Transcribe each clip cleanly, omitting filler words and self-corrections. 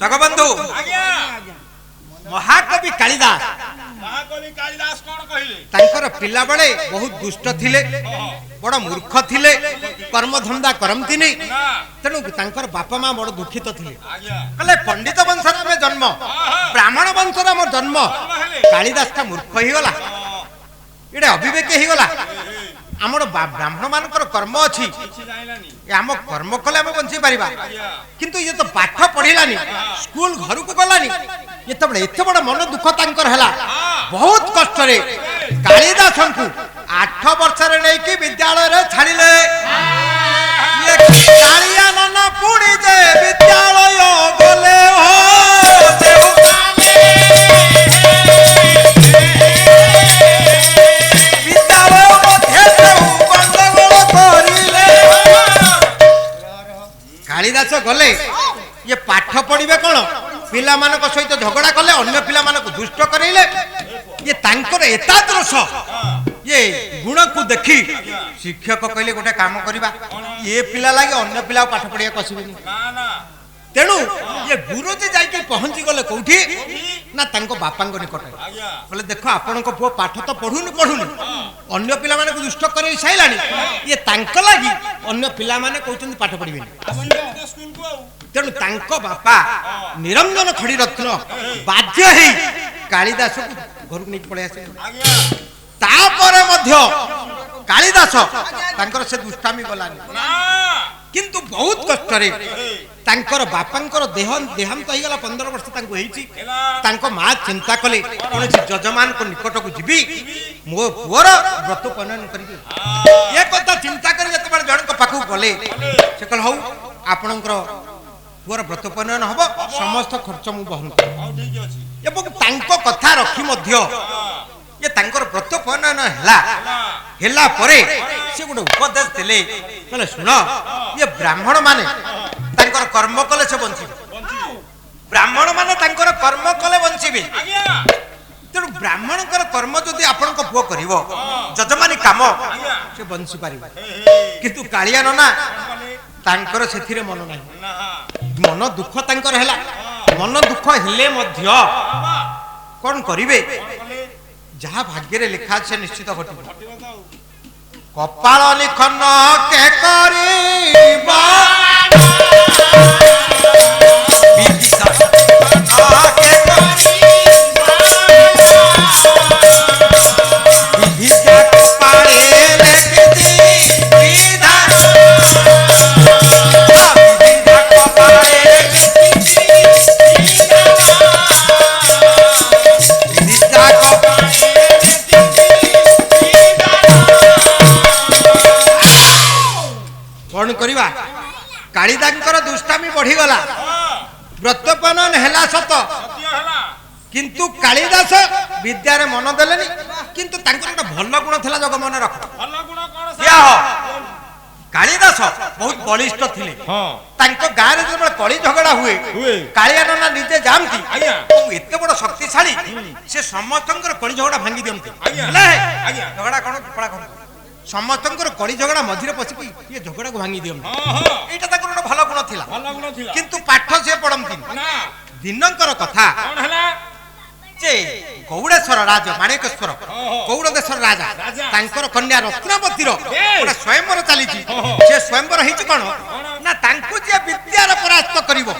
जगबंधु महाकवि कालिदास कौन कहले तांकर पिला बेले बहुत दुष्ट थिले बड़ मूर्ख थिले कर्मधंदा करमती नहीं तेणु तांकर बापा माँ बड़ दुखित थिले कहले पंडित वंशर आम जन्म ब्राह्मण वंशर आम जन्म कालिदास का मूर्ख ही गला इडे अविवेक ही गला आमर ब्राह्मण मानकर कर्म अच्छी आम कर्म कले आम बंची पारिबा किंतु ये तो पाठ पढ़िलानी स्कूल घर को गलानी ये तो एते बड़ मन दुख तांकर हला बहुत कष्ट रे कालिदास को 8 वर्ष रे नै कि विद्यालय रे छाड़िले ये कालिया नना पुणी जे विद्यालय गले हो कालिदास गले ये पाठ पढ़िबे कोन पिला मानक सहित झगड़ा कले अन्य पिला मानक दुष्ट करैले ये तांकर एतादृश ये गुण को देखी शिक्षक कहले गोटे काम करबा ये पिला लागे अन्य पिला पाठ पढ़िया कसिबेनी तेणु ये गुरुजी जाइके पहुंची गले कोठी ना तांको बापांको निकट बोले देखो आपन को पुओ पाठ तो पढ़ुनी अन्य पिला माने को दुष्ट करे साइलानी ये तांको लागी अन्य पिला माने कहउचंदी पाठ पढ़िबेनी तेणु तांको बापा निरंजन खड़ी रत्न बाध्य ही कालिदास को घर नहीं पड़े आसे तापरे मध्य कालिदास तांकर से दुष्टामी गलानी किंतु बहुत कष्ट रे तांकर बापांकर देहांत हो गला 15 वर्ष तांको हेची तांको मां चिंता कले कोन जजमान को निकट को जीबी मो पुअर व्रत पनन करबी ये कथा चिंता कर जत बड़ जण को पाखु गले से कहल हौ आपनकर पुअर व्रत पनन हबो समस्त खर्च मु बहन कर एवं तांको कथा रखी मध्य ये तांकर व्रत पनन हेला परे से गोटे उपदेश दिले कहले सुन ये ब्राह्मण माने तांकर कर्म कले से बंचिबे ब्राह्मण माने तांकर कर्म कले बंचिबे तेणु ब्राह्मण कर्म जदि आपण को पुओ करिवो जजमानी काम से बंची पारिबो किंतु कालिया नना तांकर सेथिरे मन नाही मन दुख तांकर हैला मन दुख हेले मध्य कोन करिवे जहा भाग्य रे लिखा से निश्चित घटिबो कपाल लिखन के करिबा विदिशा के करिबा विदिशा कपाले लिखती विधान विदिशा कपाले लिखती विदिशा कपाले कौन करिबा कालिदासकर दुष्टामी बढ़ी गला व्रतपनन हैला सत किंतु कालिदास विद्यारे मन देलेनी किंतु तांकर एक भल गुण थिला जग मन रख भल गुण कोन से कालिदास बहुत बलिष्ठ थिले तांको गाँ रे जब कली झगड़ा हुए कालिया नना निजे जानती एते बड़ शक्तिशाली से समस्तंकर कली झगड़ा भांगी दियंती झगड़ा कोन पड़ा कोन समस्तंकर कली झगड़ा मझिरे पछि ये झगड़ा को भांगी दियंती एटा ताकर एक भल गुण थिला किंतु पाठ से पढंती दिनकर कथा कोन हला जे गौड़ेश्वर राजा माणिकेश्वर गौड़ देशर राजा तांकर कन्या रत्नावती गोटे स्वयंवर चली से स्वयंवर होती कौन ना जे विद्यार परास्त करिवो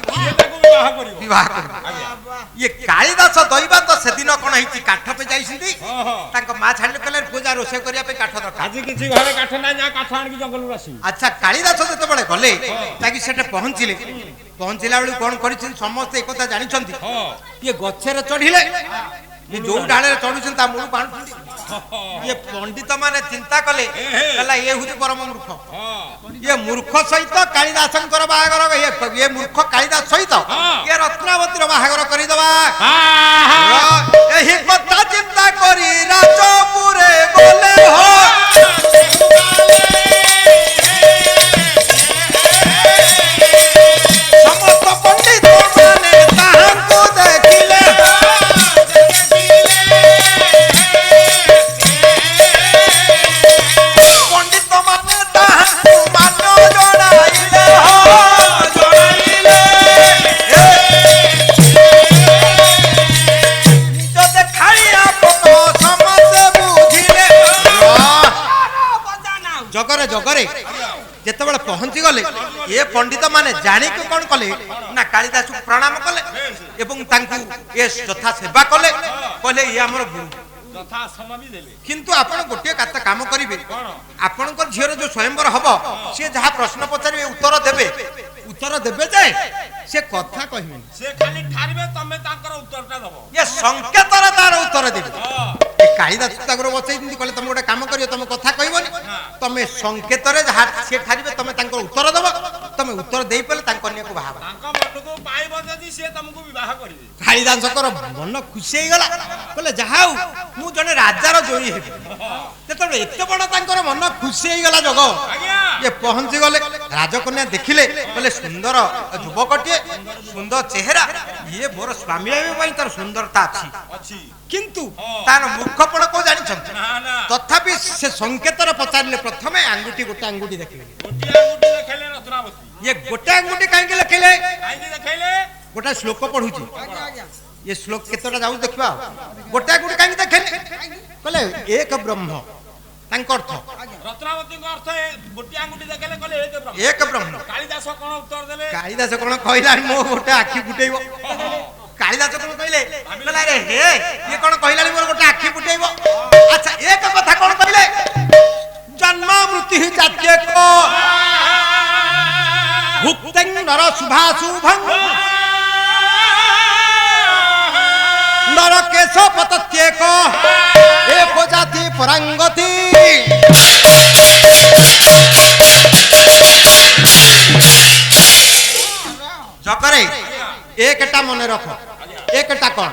विवाह करिवो ये कालिदास दैवा तो से दिन कोन होती काठ पे जाइसिंदी तांको मा छाडले कले पूजा रोसे करिया पे काठ दरकार आज किछि घरे काठ ना जा काठ आन की जंगल रासी अच्छा कालिदास जते बळे गले ताकि सेटे पहुंचिला बेलू कौन कर समस्त एक जानी ये गछे चढ़िले ये जो डाले चढ़ुन मूल बांधु ये पंडित माने चिंता कले ये हूँ परम मूर्ख ये मूर्ख सहित कालिदास बाहागर ये मूर्ख कालिदास सहित ये रत्नावती बाहागर करदे कथा चिंता करी राजपुरे गले हो समस्त पंडित माने ताहांको देखिले पंडित माने ताहांको मान जणाइले हो जणाइले ଯେତେବେଳେ ପହଞ୍ଚି ଗଲେ ଏ ପଣ୍ଡିତ ମାନେ ଜାଣିକି କଣ କଲେ ନା କାଳିଦାସକୁ ପ୍ରଣାମ କଲେ ଏବଂ ତାଙ୍କୁ ଏ ଯଥା ସେବା କଲେ, କହିଲେ ଇଏ ଆମର ଗୁରୁ। ଯଥା ସମୟ ବି ଦେଲେ। କିନ୍ତୁ ଆପଣ ଗୋଟିଏ କାମ କରିବେ, କଣ? ଆପଣଙ୍କର ଝିଅର ଯୋଉ ସ୍ୱୟଂବର ହବ ସିଏ ଯାହା ପ୍ରଶ୍ନ ପଚାରିବେ ଉତ୍ତର ଦେବେ ଯେ ସେ କଥା କହିବେନି, ସେ ଖାଲି ଠାରିବେ, ତମେ ତାଙ୍କର ଉତ୍ତରଟା ଦବ। ଇଏ ସଂକେତରେ ତାର ଉତ୍ତର ଦେବେ। ହଁ। କାଳିଦାସ ତାଙ୍କର ବଚେଇଛନ୍ତି, କହିଲେ ତମେ ଗୋଟେ କାମ କରିବ, ତମେ କଥା କହିବନି, ତମେ ସଂକେତରେ ଯାହା ସେ ଠାରିବେ ତମେ ତାଙ୍କର ଉତ୍ତର ଦବ, ତମେ ଉତ୍ତର ଦେଇପାରିଲେ ତାଙ୍କ କନ୍ୟାକୁ ବାହା ହବ। ତାଙ୍କ ମନକୁ ପାଇବ ଯଦି ସିଏ ତମକୁ ବିବାହ କରିବେ। କାଳିଦାସଙ୍କର ମନ ଖୁସି ହେଇଗଲା, କହିଲେ ଯାହା ହଉ ମୁଁ ଜଣେ ରାଜାର ଜୟୀ ହେବି। ଯେତେବେଳେ ଏତେ ବଡ ତାଙ୍କର ମନ ଖୁସି ହେଇଗଲା ଯୋଗ, ଆଜ୍ଞା। ଇଏ ପହଞ୍ଚି ଗଲେ, ରାଜକନ୍ୟା ଦେଖିଲେ, କହିଲେ ସୁନ୍ଦର ଯୁବକଟିଏ, ସୁନ୍ଦର ଚେହେରା, ଇଏ ମୋର ସ୍ୱାମୀ ହେବା ପାଇଁ ତାର ସୁନ୍ଦରତା ଅଛି। କିନ୍ତୁ ତାର ମୁଖପଣ କୋଉ ଜାଣିଛନ୍ତି? ନା ନା। ତଥାପି ସେ ସଂକେତରେ ପଚାରିଲେ, ପ୍ରଥମେ ଆଙ୍ଗୁଠି, ଗୋଟେ ଆଙ୍ଗୁଠି ଦେଖିଲେ। ଗୋଟିଏ ଆଙ୍ଗୁଠି ଦେଖେଇଲେ ରତ୍ନାବତୀ। ଇଏ ଗୋଟେ ଆଙ୍ଗୁଠି କାହିଁକି ଲେଖିଲେ? କାହିଁକି ଦେଖେଇଲେ? ଗୋଟେ ଶ୍ଲୋକ ପଢୁଛି, ये श्लोक केतोटा जाऊ देखबा, गोटे गुटे काहे देखेले कहले एक ब्रह्म तांको अर्थ रत्नावती को अर्थ गोटे आंगुठी देखेले कहले एक ब्रह्म। कालिदास कोन उत्तर देले? कालिदास कोन कहला मो गोटे आखी फुटेइबो। कालिदास कोन कहले कहला रे हे ये कोन कहला मोर गोटे आखी फुटेइबो। अच्छा एक कथा कोन कहले जन्म मृत्यु जात्य को भुक्तं नर शुभाशुभं नर केश पतत्येक एक जाति परांगति जकरे एकटा मन रख एकटा कौन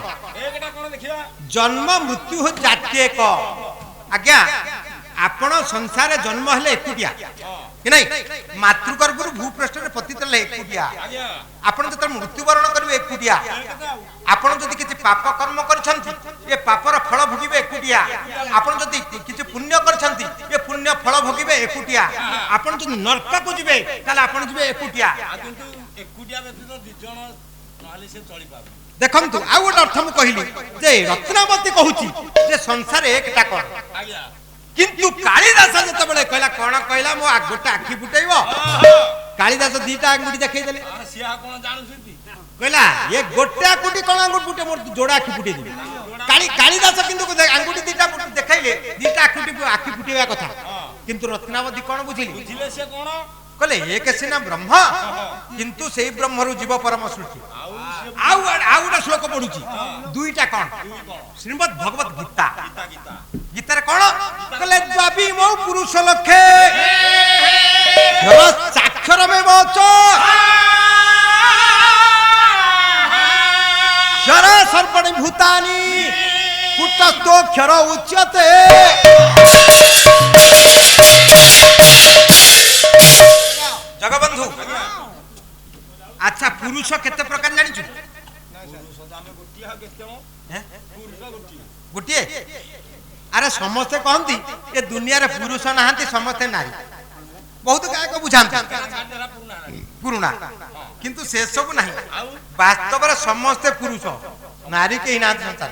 देखिया जन्म मृत्यु जात्येक। आज्ञा आपण संसार जन्म हेले एकुटिया कि नहीं मातृगर्भरु भूपृष्ठ रे पतित ले एकुटिया आपण जत मृत्युवरण करिवे एकुटिया आपण जदि किछि पाप कर्म करछंती ए पापर फल भोगिबे एकुटिया आपण जदि किछि पुण्य करछंती ए पुण्य फल भोगिबे एकुटिया आपण जदि नरक को जिवे ताले आपण जिवे एकुटिया किंतु एकुटिया व्यतीत दुजण नहले से चली पाबे। देखंतु आ गोटे अर्थ मु कहिली जे रत्नावती कहूची जे संसार एकटा कोन आज्ञा किंतु कालिदास जतबेले कहला कोन कहला मो गोटे आखि फुटेइबो कालिदास दीटा आंगुठी देखै देले सिया कोन जानुछंती कहला ये गोटे आंगुठी कोन आंगुठी फुटे मोर जोड़ा आखि फुटे दिबे कालिदास किंतु आंगुठी दीटा देखाइले दीटा आखि फुटेवा कथा किंतु रत्नावती कोन बुझिली बुझिले से कोन कहले एक सिना ब्रह्म किंतु सेही ब्रह्मरु जीव परम सृष्टि आउ गोटे श्लोक पढुची दुईटा कोन श्रीमद् भगवत गीता गीतार कोन कहले द्वाबी मो पुरुष लखे साक्षर में बच क्षर सर्पणि भूतानि कुटस्थो क्षर उच्यते। जगबंधु अच्छा पुरुष केते प्रकार जानि छु गोटिए अरे समस्ते कहती ये दुनिया रे पुरुष नहांती समस्ते नारी बहुत गायक बुझांती पुरुना किंतु से सब नहीं वास्तव रे समस्ते पुरुष नारी के ही नाथ संसार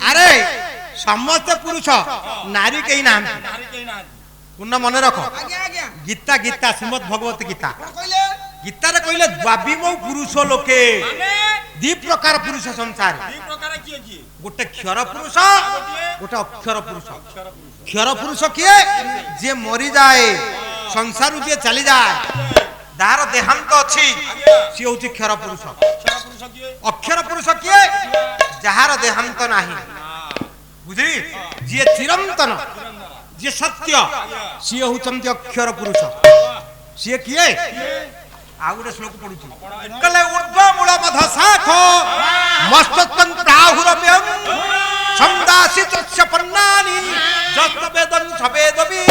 अरे समस्ते पुरुष नारी के ही नाथ पूर्ण मन रख गीता गीता श्रीमद् भगवत गीता गीता रे कहले द्वाविमो पुरुष लोके दी प्रकार पुरुष संसार गोटे क्षर पुरुष गोटे अक्षर पुरुष क्षर पुरुष किए जे मरी जाए संसार जे चली जाए दार देहांत अच्छी सी हूँ क्षर पुरुष अक्षर पुरुष किए जार देहांत नहीं बुझी जी चिरंतन जी सत्य सी होती अक्षर पुरुष सी किए आ गोटे श्लोक पढुची कहले ऊर्ध्व मूल मध शाख मस्ततंत्राहुरम्यं संदासी तस्य पन्नानि जस्त वेदं सवेदवि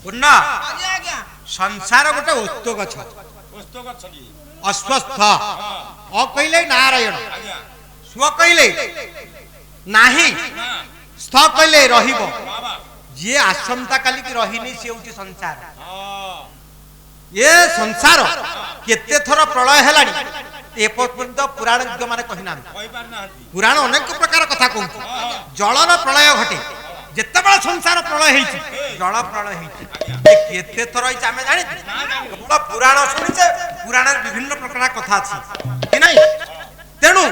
पुन्ना संसार गोटे ओस्तो गछ की अस्वस्थ अ कहले नारायण स्व कहले नाही स्थ कहले रहिबो जे आसंता काली की रहिनी से होची संसार ये संसार केते थर प्रलय हेलानी ए पर्यंत पुराण माने कहिना पुराण अनेक प्रकार कथा कहू ଜଳର ପ୍ରଳୟ ଘଟେ ଯେତେବେଳେ ସଂସାର ପ୍ରଳୟ ହେଇଛି ଜଳ ପ୍ରଳୟ ହେଇଛି କେତେ ଥର ହେଇଛି ଆମେ ଜାଣିଛୁ କେବଳ ପୁରାଣ ଶୁଣିଛେ ପୁରାଣରେ ବିଭିନ୍ନ ପ୍ରକାର କଥା ଅଛି କି ନାହିଁ ତେଣୁ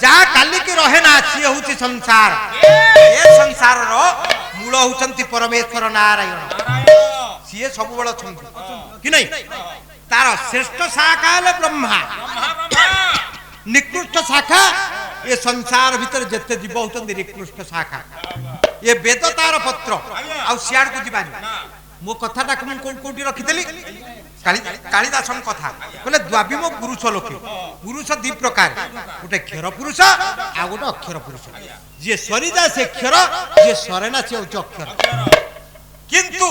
ଯାହା କାଲିକି ରହେ ନା ସିଏ ହଉଛି ସଂସାର ଏ ସଂସାରର ମୂଳ ହଉଛନ୍ତି ପରମେଶ୍ୱର ନାରାୟଣ ସିଏ ସବୁବେଳେ ଅଛନ୍ତି କି ନାହିଁ ତାର ଶ୍ରେଷ୍ଠ ଶାଖା ହେଲେ ବ୍ରହ୍ମା ନିକୃଷ୍ଟ ଶାଖା ଏ ସଂସାର ଭିତରେ ଯେତେ ଜୀବ ହଉଛନ୍ତି ନିକୃଷ୍ଟ ଶାଖା ଏ ବେଦ ତାର ପତ୍ର ଆଉ ସିଆଡକୁ ଯିବାନି ମୋ କଥାଟାକୁ ମୁଁ କୋଉଠି ରଖିଥିଲି କାଳିଦାସଙ୍କ କଥା କହିଲେ ଦ୍ୱାବିମ ପୁରୁଷ ଲୋକେ ପୁରୁଷ ଦି ପ୍ରକାର ଗୋଟେ କ୍ଷର ପୁରୁଷ ଆଉ ଗୋଟେ ଅକ୍ଷର ପୁରୁଷ ଯିଏ ସରିଯାଏ ସେ କ୍ଷର ଯିଏ ସରେ ନା ସେ ହଉଛି ଅକ୍ଷର କିନ୍ତୁ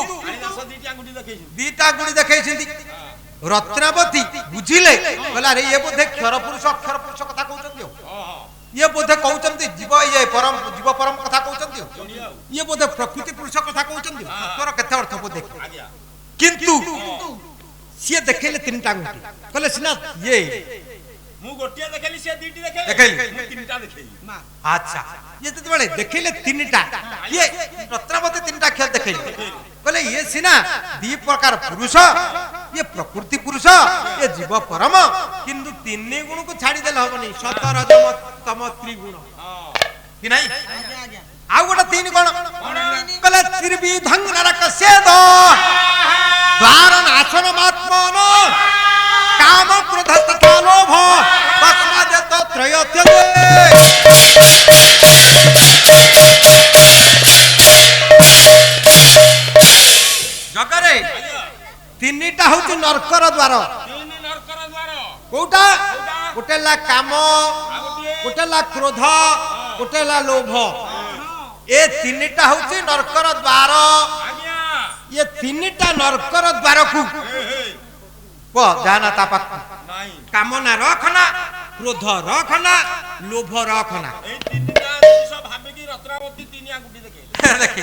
ଦିଟା ଆଙ୍ଗୁଠି ଦେଖେଇଛନ୍ତି ରତ୍ନାବତୀ ବୁଝିଲେ କହିଲା ଆରେ ଇଏ ବୋଧେ କ୍ଷର ପୁରୁଷ ଅକ୍ଷର ପୁରୁଷ କଥା କହୁଛନ୍ତି ଇଏ ବୋଧେ କହୁଛନ୍ତି ଜୀବ ପରମ କଥା କହୁଛନ୍ତି ଇଏ ବୋଧେ ପ୍ରକୃତି ପୁରୁଷ କଥା କହୁଛନ୍ତି ତୋର କେତେ ଅର୍ଥ ବୋଧେ କିନ୍ତୁ ସିଏ ଦେଖେଇଲେ ତିନିଟା ଆଙ୍ଗୁଠି କହିଲେ ସିନା ଇଏ ମୁଁ ଗୋଟିଏ ଦେଖେଇଲି ସେ ଦିଟି ଦେଖେଇଲି ମୁଁ ତିନିଟା ଦେଖେଇଲି ଆଚ୍ଛା ଇଏ ଯେତେବେଳେ ଦେଖେଇଲେ ତିନିଟା ଇଏ ରତ୍ନାବତୀ ତିନିଟା କ୍ଷର ଦେଖେଇଲେ କହିଲେ ଇଏ ସିନା ଦି ପ୍ରକାର ପୁରୁଷ ଇଏ ପ୍ରକୃତି ପୁରୁଷ ଇଏ ଜୀବ ପରମ କିନ୍ତୁ ତିନି ଗୁଣକୁ ଛାଡ଼ିଦେଲେ ହବନି ସତ ରଜ ତମ ତ୍ରିଗୁଣ କି ନାହିଁ ଆଉ ଗୋଟେ ତିନି କଣ କହିଲେ ତ୍ରିବିଧଂ ନରକସ୍ୟେଦ ଦ୍ୱାର ନାଶନ ମାତ୍ମନ କାମ କ୍ରୋଧ ତଥା ଲୋଭ ତସ୍ମାଦ୍ ତ୍ରୟତ୍ୟଜେ ଜଗରେ ତିନିଟା ହଉଛି ନରକର ଦ୍ୱାର କୋଉଟା ଗୋଟେ ହେଲା କାମ ଗୋଟେ ହେଲା କ୍ରୋଧ ଗୋଟେ ହେଲା ଲୋଭ ଏ ତିନିଟା ହଉଛି ନରକର ଦ୍ୱାର ये तीनटा नरकर द्वारकू जाना ता पाखु कामना रखना क्रोध रखना लोभ रखना ए तीनटा जिनिस भाबी की रत्नावती तीन आंगुठी देखे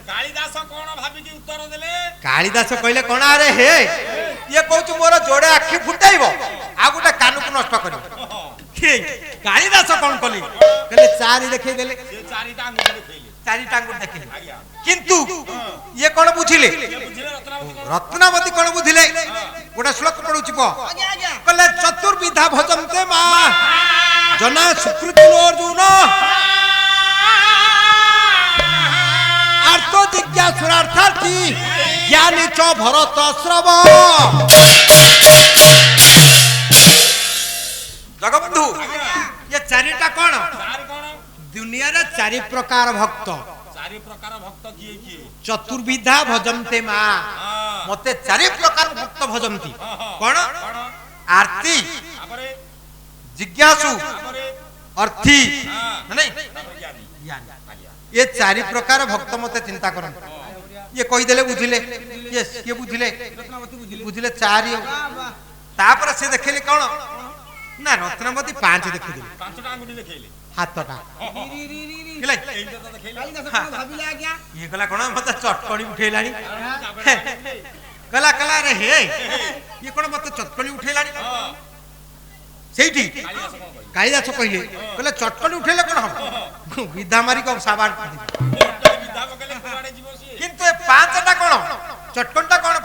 कालिदास कोन भाबी की उत्तर देले कालिदास कहले कोन अरे हे ये कहू मोर जोड़े आखि फुटाइबो आ गोटे कान को नष्ट करिबो कालिदास कोन कली कहले चारि देखै देले से चारिटा आंगुठी देखेले चारिटा आंगुठी देखिले किंतु ये कोन बुझिले रत्नावती कोन बुझिले गोटे श्लोक पढुछि प कहले चतुर्विधा भजन्ते मा जना सुकृति अर्जुन अर्थ जिज्ञासुरार्थार्थी ज्ञानी च भरत श्रव जगबंधु ये चारिटा कोन दुनिया रे चारि प्रकार भक्त चारि प्रकार भक्त किए किए चतुर्विधा भजन्ते मा मते चारि प्रकार भक्त भजन्ति कोन आरती जिज्ञासु अर्थी नहीं ये चारि प्रकार भक्त मते चिंता करन ये कहि देले बुझिले ये बुझिले चारि तापर से देखिले कोन ना रत्नावती पांच देखिले पांचटा आंगुठी देखेले हातटा एइटा तो देखेले भाबिला क्या ये गला कोन मते चटकणी उठेलानी कला रे हे ये कोन मते चटकणी उठेलानी सेठी कालिदास कहिले कहले चटकणी उठेले कोन हम विधा मारी को साबान विधा बकले कुआडे जीवो सी किंतु ए पांचटा कोन चटकणटा कोन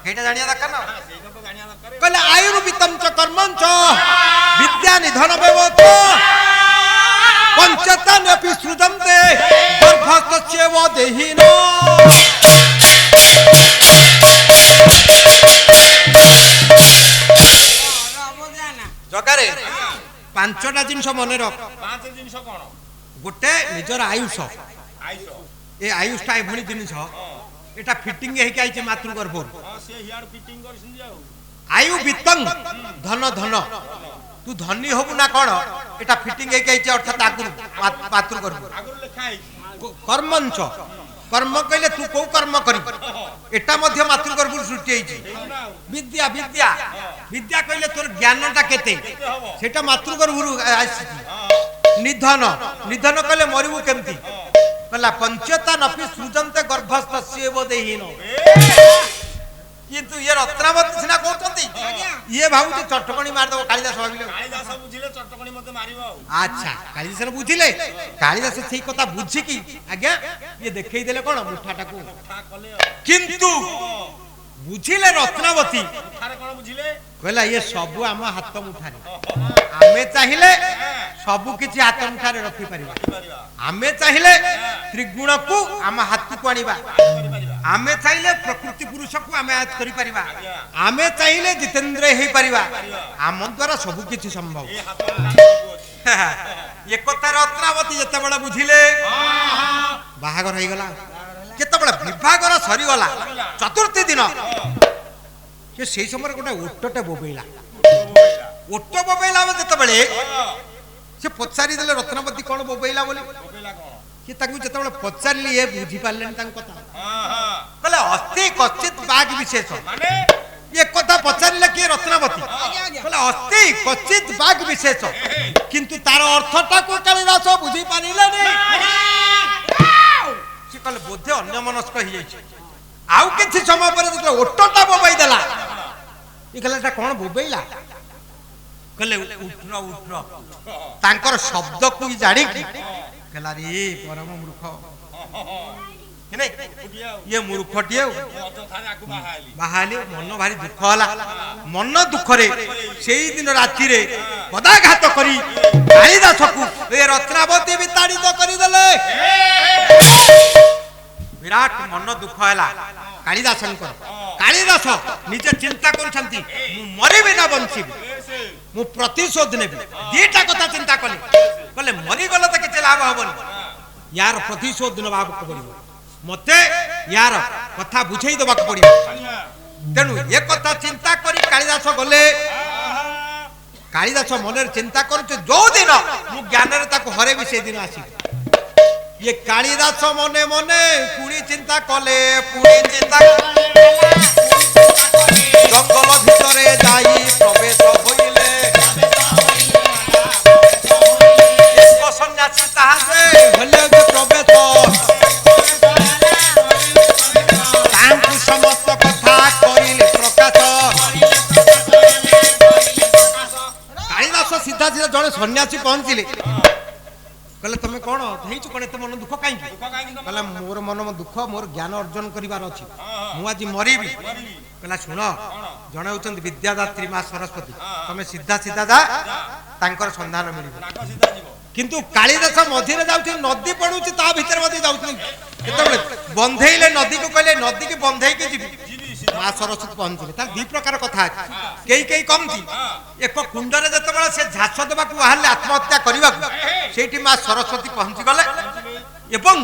हेटा जानिया दरकार ना सेटा तो जानिया दरकार कहले आयुर्वितम च कर्मं च विद्या निधन बेवत पंचतनपि सृजन्ते गर्भस्थस्यैव देहिनो जगारे पांचटा जिनिस मन रख पांच जिनिस कोन गोटे निजर आयुष आइस ए आयुषटा एभली जिनिस एटा फिटिंग हेकि आइছে मातृगर्भ हां से हियार फिटिंग करसिन जाऊ आयु वितंग धन धन तू धनी होबु ना कोन एटा फिटिंग हेकि आइছে अर्थात आगुर मातृगर्भ आगुर लिखा है कर्मंच कर्म कहले तू को कर्म करी एटा मध्य मातृगर्भ सृष्टि हेछि विद्या विद्या विद्या कहले तोर ज्ञानटा केते सेटा मातृगर्भ आछि निधन निधन कहले मरिबु केमती कहला पंचता नपि सृजन्ते गर्भस्थस्यैव देहिनो କିନ୍ତୁ ଇଏ ରତ୍ନାବତୀ ସିନା କହୁଛନ୍ତି ଇଏ ଭାବୁଛି ଚଟକଣି ମାରିଦବ କାଳିଦାସ ଭାବିଲେ। କାଳିଦାସ ବୁଝିଲେ ଚଟକଣି ମତେ ମାରିବ ଆଉ। ଆଚ୍ଛା କାଳିଦାସ ବୁଝିଲେ କାଳିଦାସ ସେଇ କଥା ବୁଝିକି ଆଜ୍ଞା ଇଏ ଦେଖେଇ ଦେଲେ କଣ ମୁଠାଟାକୁ କଥା କଲେ କିନ୍ତୁ ବୁଝିଲେ ରତ୍ନାବତୀ କଥାରେ କଣ ବୁଝିଲେ? କହିଲା ଇଏ ସବୁ ଆମ ହାତ ମୁଠାରେ ଆମେ ଚାହିଁଲେ ସବୁ କିଛି ହାତ ମୁଠାରେ ରଖିପାରିବା ଆମେ ଚାହିଁଲେ ତ୍ରିଗୁଣକୁ ଆମ ହାତକୁ ଆଣିବା ଆମେ ଚାହିଁଲେ ପ୍ରକୃତି ପୁରୁଷକୁ ଆମେ ଆୟତ କରିପାରିବା ଆମେ ଚାହିଁଲେ ଜିତେନ୍ଦ୍ର ହେଇପାରିବା ଆମ ଦ୍ୱାରା ସବୁ କିଛି ସମ୍ଭବ। ଏ ହାତରେ ସବୁ ଅଛି। ଏ କଥା ରତ୍ନାବତୀ ଯେତେବେଳେ ବୁଝିଲେ ବାହାଘର ହେଇଗଲା। ଯେତେବେଳେ ବିବାହର ସରିଗଲା ଚତୁର୍ଥୀ ଦିନ ସେ ସେଇ ସମୟରେ ଗୋଟେ ଓଟଟେ ବୋବେଇଲା। ଓଟ ବୋବେଇଲା ଯେତେବେଳେ ସେ ପଚାରି ଦେଲେ ରତ୍ନାବତୀ କଣ ବୋବେଇଲା ବୋଲି। ବୋବେଇଲା କଣ? ସେ ତାଙ୍କୁ ଯେତେବେଳେ ପଚାରିଲି ଏ ବୁଝିପାରିଲେନି ତାଙ୍କ କଥା। ହଁ କହିଲେ ଅସ୍ତି କଚିତ ବାଗ ବିଶେଷ ମାନେ ଏ କଥା ପଚାରିଲେ କିଏ ରତ୍ନାବତୀ କହିଲେ ଅସ୍ତି କଚିତ ବାଗ ବିଶେଷ କିନ୍ତୁ ତାର ଅର୍ଥଟାକୁ କାଳିଦାସ ବୁଝିପାରିଲେନି। ସେ କହିଲେ ବୋଧେ ଅନ୍ୟମନସ୍କ ହେଇଯାଇଛି। ଆଉ କିଛି ସମୟ ପରେ ଯେତେବେଳେ ଓଟଟା ବୋବେଇ ଦେଲା ଏ କହିଲେ ଏଟା କଣ ବୋବେଇଲା କହିଲେ ଉଠ୍ର ଉଠ୍ର ତାଙ୍କର ଶବ୍ଦକୁ ଜାଣିକି କହିଲା ରେ ପରମ ମୂର୍ଖ ଇଏ ମୂର୍ଖଟିଏ ବାହାଲି ମନ ଭାରି ଦୁଃଖ ହେଲା। ମନ ଦୁଃଖରେ ସେଇ ଦିନ ରାତିରେ ପଦାଘାତ କରି କାଳିଦାସକୁ ଏ ରତ୍ନାବତୀ ବିତାଡ଼ିତ କରିଦେଲେ। ବିରାଟ ମନ ଦୁଃଖ ହେଲା କାଳିଦାସଙ୍କର। କାଳିଦାସ ନିଜେ ଚିନ୍ତା କରୁଛନ୍ତି ମୁଁ ମରିବି ନା ବଞ୍ଚିବି ମୁଁ ପ୍ରତିଶୋଧ ନେବି। ଦିଟା କଥା ଚିନ୍ତା କଲେ କହିଲେ ମରିଗଲେ ତ କିଛି ଲାଭ ହବନି ୟାର ପ୍ରତିଶୋଧ ନେବାକୁ ପଡିବ ମତେ ୟାର କଥା ବୁଝେଇ ଦେବାକୁ ପଡିବ। ତେଣୁ ଏ କଥା ଚିନ୍ତା କରି କାଳିଦାସ ଗଲେ। କାଳିଦାସ ମନରେ ଚିନ୍ତା କରୁଛି ଯୋଉ ଦିନ ମୁଁ ଜ୍ଞାନରେ ତାକୁ ହରେଇବି ସେଦିନ ଆସିବି। ये कालिदास मने मने पुरी चिंता कले जंगल भितरे जाई प्रवेश होइले एक सन्यासी ताहाजे हले प्रवेश तांकु समस्त कथा करिले प्रकाश। कालिदास सीधा सीधा जने सन्यासी पहुंचिले कहले तुम कौन ହେଇଛୁ कौन एत मन दुख कहीं कहला मोर मन दुख मोर ज्ञान अर्जन करिवार अछि मु आज मरिबी। कहला सुन जणे होचंद विद्यादात्री मां सरस्वती तमे सीधा सीधा जा तांकर संधान मिलिबो। किंतु कालिदास मझिरे जाउछि नदी पडुछि ता भीतर मधे जाउछि केतबेले बंधेइले नदी को कहले नदी के बंधेई के जीबी मां सरस्वती पहुंचले। तार दी प्रकार कथा केई केई कम थी एक कुंडरे जतबेले से झास देबाकू बाहरले आत्महत्या करबाकू सेठी मां सरस्वती पहुंची गले एवं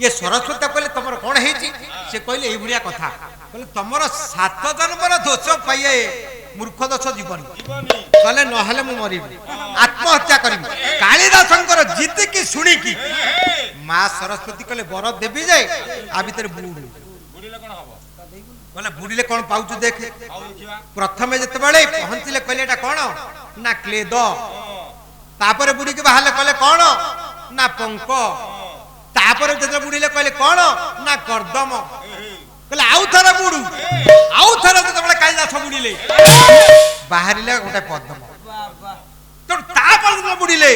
ये सरस्वती कहले तमर कोन हेची से कहले एई भुरिया कथा कहले तमर 7 जन्मर दोष पाइए मूर्ख दोष जीवन कहले न हले मु मरिबी आत्महत्या करबी। कालिदासंकर जिद की सुनी की मां सरस्वती कहले बर देबी जाय आ भीतर बुडू कहले बुड़ीले कौन पाउछु देख। प्रथमे जेतेबेले पहुंचिले कहले एटा कोन ना क्लेद तापरे बुड़ी के बाहरले कहले कोन ना पंक तापरे जेते बुड़ीले कहले कोन ना कर्दम कहले आउ थरा बुडू आउ थरा जेतेबेले कालिदास बुड़ीले बाहरिले गोटे पद्म तो तापर जेते बुड़ीले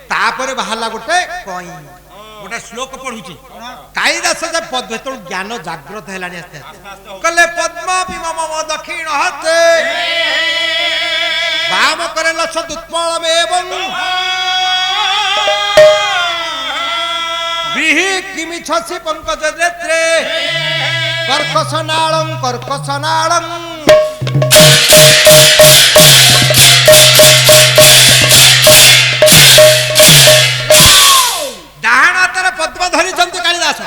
तापरे बाहरला गोटे कई गोटे श्लोक पढ़ुची कालिदास जब पद्म तो ज्ञान जागृत हेलानी आस्ते आस्ते कहले पद्म मम दक्षिण हस्ते वाम करे लसद उत्पलम एवं बिहि किमि छसि पंकज नेत्रे कर्कशनाळं कर्कशनाळं डाहाण हाथ पद्म धरी कालिदास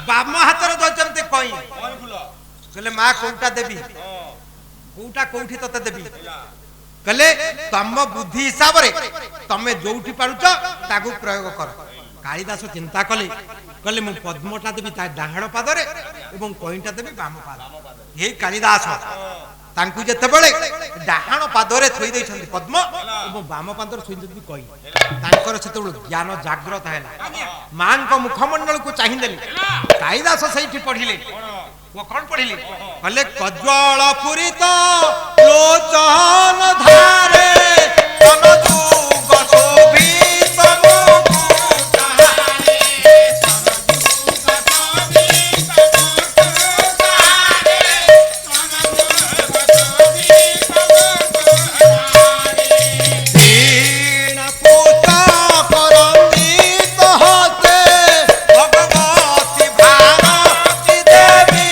बाम हाथ धरते कई कहले माँ कौटा देवी कौटा कौटी तते देवी कहले तम बुद्धि हिसाब रे तमे जोठी पारुच ताकू प्रयोग कर। कालिदास चिंता कले कहले मु पद्मटा देवी ता डाहाण पादरे एवं कईटा देवी बाम पाद। हे कालिदास तांकु जेतेबेले डाहाण पादरे थई दैछन्ति पद्म एवं बाम पादरे थई दैछन्ति कई तांकर सेतेबेले ज्ञान जागृत हैला मां को मुखमंडल को चाहिदेले कालिदास सहीठी पढ़िले वो कौन पढ़िली कहले कज्वल पूरित लोचन धारे तन जुग शोभित दीन पूजा परंदित हते भगवती भारती देवी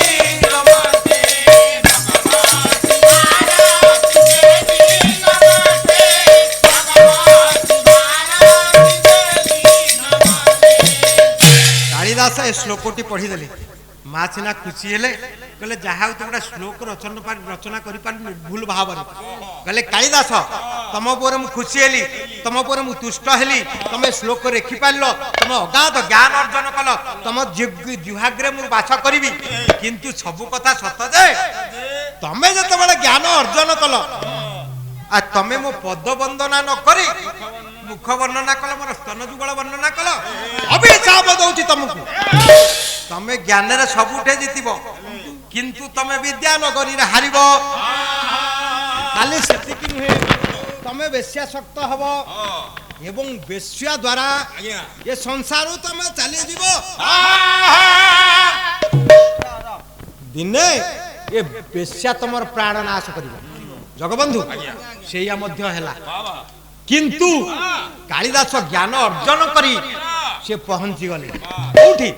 नमस्ते कालिदास ए श्लोकटी पढ़ीदेले माँ सीना खुशी हेले कहले जहाँ तो गोटे श्लोक रचना कर भूल भाव कहले कालिदास तुम पर मु खुशी हेली तुम पर मु तुष्ट हेली तुम श्लोक रेखी पार तुम अगाध ज्ञान अर्जन कल तुम जुहाग्रे मु बास करी किंतु सबु कथा सत जे तमें जो ज्ञान अर्जन कल आ तमें मो पद वंदना न करी मुख वर्णना कल मोर स्तन जुगल वर्णना कल अभिशाप दौची तुमको तमें ज्ञान रे सबुठे जीतब किंतु तमें विद्या नगरी रे हारिब खाली सेतिकी नुहे तमें बेश्यासक्त हब एवं बेश्या द्वारा ये संसार तमें चली जीव दिने ये बेश्या तुम प्राण नाश कर जगबंधु से किंतु कालिदास ज्ञान अर्जन करी से पहुंची गले कौटी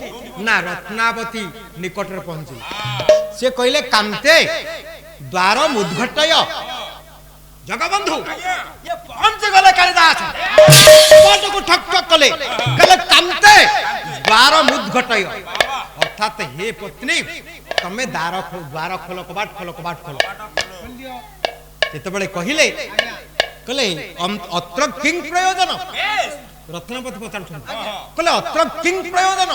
ना रत्नावती निकट रे पहुंची से कहले कांते द्वार मुद्घटय जगबंधु ये पहुंच गले कालिदास पट को ठक ठक कले कहले कांते द्वार मुद्घटय अर्थात हे पत्नी तमे द्वार खोल कबाट खोल जेतेबेले कहिले कहले अत्र किंग प्रयोजन रत्नपति पचार कहले अत्र किंग प्रयोजन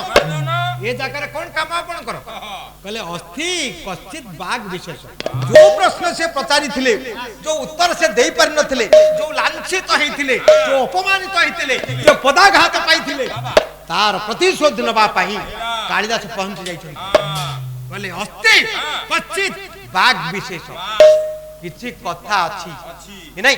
ये जगह कौन काम आपण कर कहले अस्थि कश्चित बाघ विशेष जो प्रश्न से पचारी थिले जो उत्तर से देई पारि नथिले जो लांछित होइथिले जो अपमानित होइथिले जो पदाघात पाइथिले तार प्रतिशोध नबा पाई कालिदास पहुंच जाई छथि कहले अस्थि कश्चित बाघ विशेष किछि कथा अछि कि नहीं